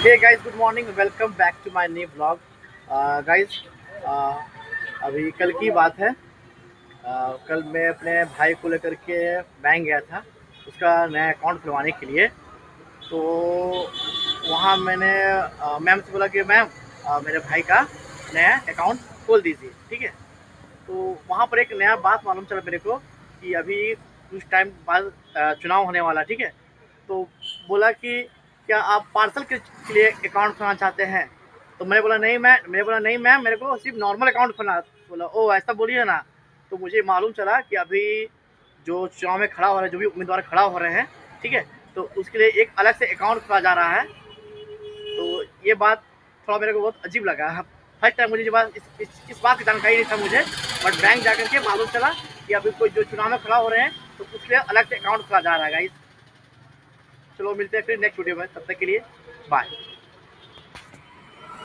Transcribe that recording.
Hey guys, good morning, welcome back to my new blog. Guys, अभी कल की बात है। कल मैं अपने भाई को लेकर के बैंक गया था उसका नया अकाउंट खुलवाने के लिए। तो वहाँ मैंने मैम से बोला कि मैम, मेरे भाई का नया अकाउंट खोल दीजिए, ठीक है। तो वहाँ पर एक नया बात मालूम चला मेरे को कि अभी कुछ टाइम बाद चुनाव होने वाला, ठीक है। तो बोला कि क्या आप पार्सल के लिए अकाउंट खोलना चाहते हैं? तो मैंने बोला नहीं मैम, मेरे को सिर्फ नॉर्मल अकाउंट खोलना। बोला ओ ऐसा बोलिए ना। तो मुझे मालूम चला कि अभी जो चुनाव में खड़ा हो रहा है, जो भी उम्मीदवार खड़ा हो रहे हैं, ठीक है, तो उसके लिए एक अलग से अकाउंट खोला जा रहा है। तो ये बात थोड़ा मेरे को बहुत अजीब लगा। फर्स्ट टाइम मुझे ये बात इस बात की जानकारी नहीं था मुझे। बट बैंक जाकर के मालूम चला कि अभी कोई जो चुनाव में खड़ा हो रहे हैं तो उसके लिए अलग से अकाउंट खोला जा रहा है गाइस। चलो मिलते हैं फिर नेक्स्ट वीडियो में, तब तक के लिए बाय।